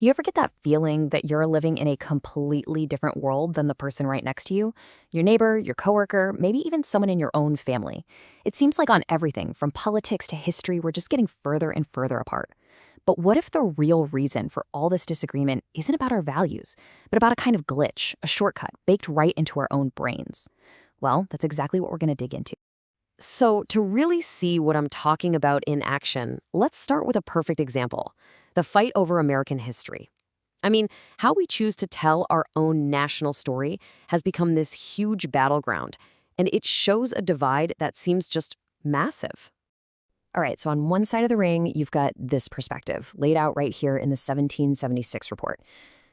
You ever get that feeling that you're living in a completely different world than the person right next to you? Your neighbor, your coworker, maybe even someone in your own family. It seems like on everything, from politics to history, we're just getting further and further apart. But what if the real reason for all this disagreement isn't about our values, but about a kind of glitch, a shortcut baked right into our own brains? Well, that's exactly what we're going to dig into. So, to really see what I'm talking about in action, let's start with a perfect example: the fight over American history. I mean, how we choose to tell our own national story has become this huge battleground, and it shows a divide that seems just massive. All right, so on one side of the ring, you've got this perspective laid out right here in the 1776 report.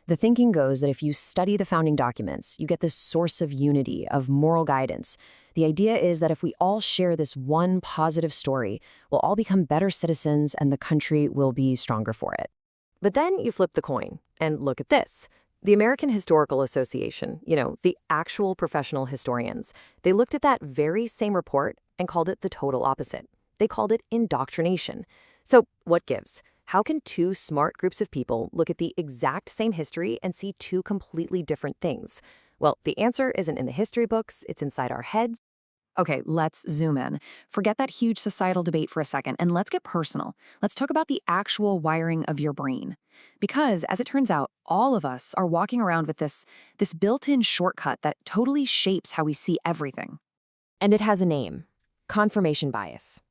The thinking goes that if you study the founding documents, you get this source of unity, of moral guidance. The idea is that if we all share this one positive story, we'll all become better citizens and the country will be stronger for it. But then you flip the coin and look at this. The American Historical Association, the actual professional historians, they looked at that very same report and called it the total opposite. They called it indoctrination. So what gives? How can two smart groups of people look at the exact same history and see two completely different things? Well, the answer isn't in the history books, it's inside our heads. Okay, let's zoom in. Forget that huge societal debate for a second and let's get personal. Let's talk about the actual wiring of your brain. Because, as it turns out, all of us are walking around with this built-in shortcut that totally shapes how we see everything. And it has a name: confirmation bias.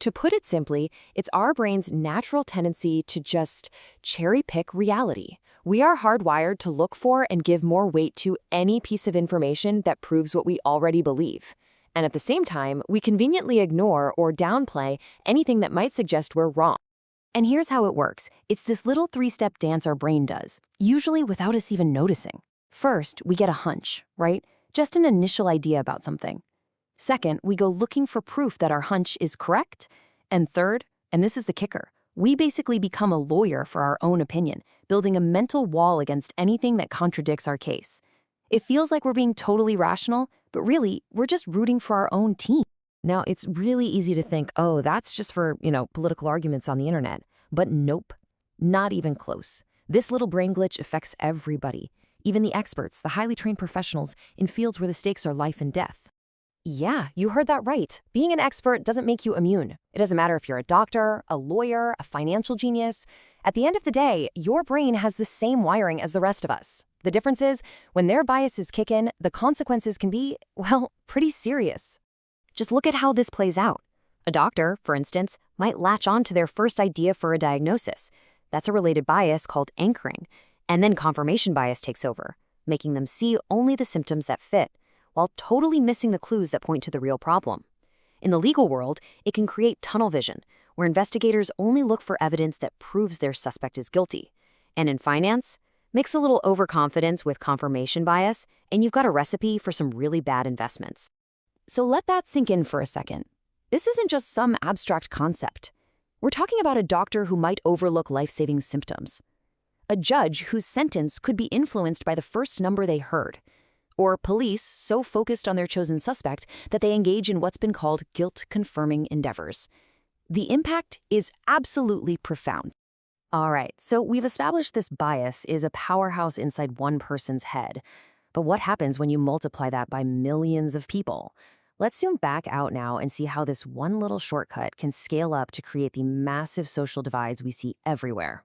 To put it simply, it's our brain's natural tendency to just cherry-pick reality. We are hardwired to look for and give more weight to any piece of information that proves what we already believe. And at the same time, we conveniently ignore or downplay anything that might suggest we're wrong. And here's how it works. It's this little three-step dance our brain does, usually without us even noticing. First, we get a hunch, right? Just an initial idea about something. Second, we go looking for proof that our hunch is correct. And third, and this is the kicker, we basically become a lawyer for our own opinion, building a mental wall against anything that contradicts our case. It feels like we're being totally rational, but really, we're just rooting for our own team. Now, it's really easy to think, oh, that's just for, political arguments on the internet. But nope, not even close. This little brain glitch affects everybody, even the experts, the highly trained professionals in fields where the stakes are life and death. Yeah, you heard that right. Being an expert doesn't make you immune. It doesn't matter if you're a doctor, a lawyer, a financial genius. At the end of the day, your brain has the same wiring as the rest of us. The difference is, when their biases kick in, the consequences can be, well, pretty serious. Just look at how this plays out. A doctor, for instance, might latch on to their first idea for a diagnosis. That's a related bias called anchoring. And then confirmation bias takes over, making them see only the symptoms that fit, while totally missing the clues that point to the real problem. In the legal world, it can create tunnel vision, where investigators only look for evidence that proves their suspect is guilty. And in finance, mix a little overconfidence with confirmation bias, and you've got a recipe for some really bad investments. So let that sink in for a second. This isn't just some abstract concept. We're talking about a doctor who might overlook life-saving symptoms, a judge whose sentence could be influenced by the first number they heard, or police so focused on their chosen suspect that they engage in what's been called guilt-confirming endeavors. The impact is absolutely profound. All right, so we've established this bias is a powerhouse inside one person's head. But what happens when you multiply that by millions of people? Let's zoom back out now and see how this one little shortcut can scale up to create the massive social divides we see everywhere.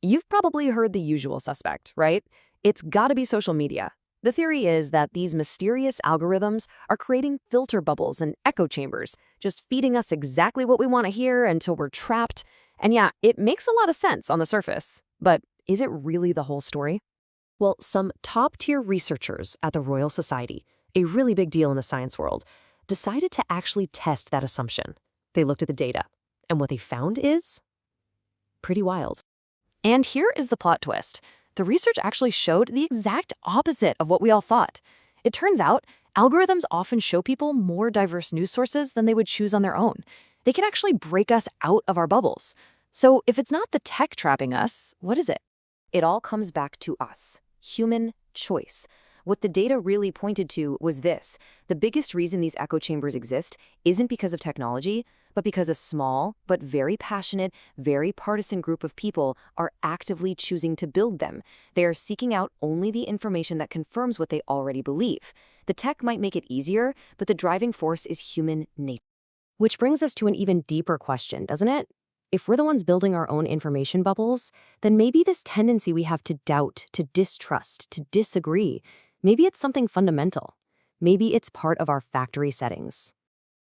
You've probably heard the usual suspect, right? It's gotta be social media. The theory is that these mysterious algorithms are creating filter bubbles and echo chambers, just feeding us exactly what we want to hear until we're trapped. And yeah, it makes a lot of sense on the surface. But is it really the whole story? Well, some top-tier researchers at the Royal Society, a really big deal in the science world, decided to actually test that assumption. They looked at the data, and what they found is pretty wild. And here is the plot twist. The research actually showed the exact opposite of what we all thought. It turns out, algorithms often show people more diverse news sources than they would choose on their own. They can actually break us out of our bubbles. So if it's not the tech trapping us, what is it? It all comes back to us. Human choice. What the data really pointed to was this: the biggest reason these echo chambers exist isn't because of technology, but because a small, but very passionate, very partisan group of people are actively choosing to build them. They are seeking out only the information that confirms what they already believe. The tech might make it easier, but the driving force is human nature. Which brings us to an even deeper question, doesn't it? If we're the ones building our own information bubbles, then maybe this tendency we have to doubt, to distrust, to disagree, maybe it's something fundamental. Maybe it's part of our factory settings.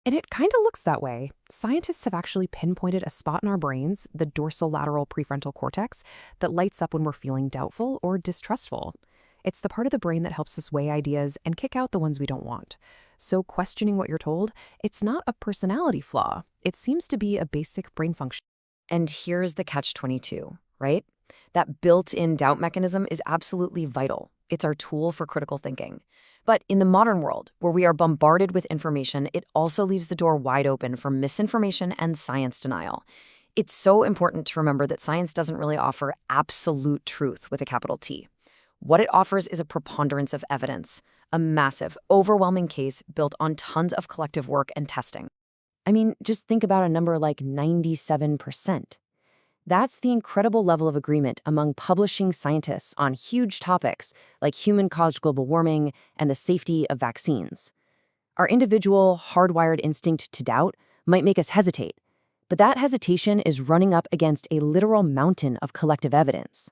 And it kind of looks that way. Scientists have actually pinpointed a spot in our brains, the dorsolateral prefrontal cortex, that lights up when we're feeling doubtful or distrustful. It's the part of the brain that helps us weigh ideas and kick out the ones we don't want. So questioning what you're told, it's not a personality flaw. It seems to be a basic brain function. And here's the catch-22, right? That built-in doubt mechanism is absolutely vital. It's our tool for critical thinking. But in the modern world, where we are bombarded with information, it also leaves the door wide open for misinformation and science denial. It's so important to remember that science doesn't really offer absolute truth with a capital T. What it offers is a preponderance of evidence, a massive, overwhelming case built on tons of collective work and testing. I mean, just think about a number like 97%. That's the incredible level of agreement among publishing scientists on huge topics like human-caused global warming and the safety of vaccines. Our individual, hardwired instinct to doubt might make us hesitate, but that hesitation is running up against a literal mountain of collective evidence.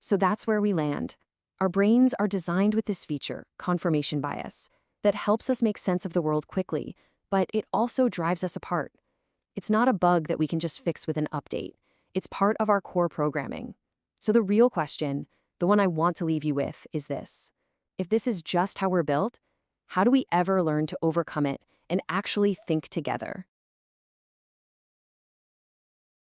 So that's where we land. Our brains are designed with this feature, confirmation bias, that helps us make sense of the world quickly, but it also drives us apart. It's not a bug that we can just fix with an update. It's part of our core programming. So the real question, the one I want to leave you with, is this: if this is just how we're built, how do we ever learn to overcome it and actually think together?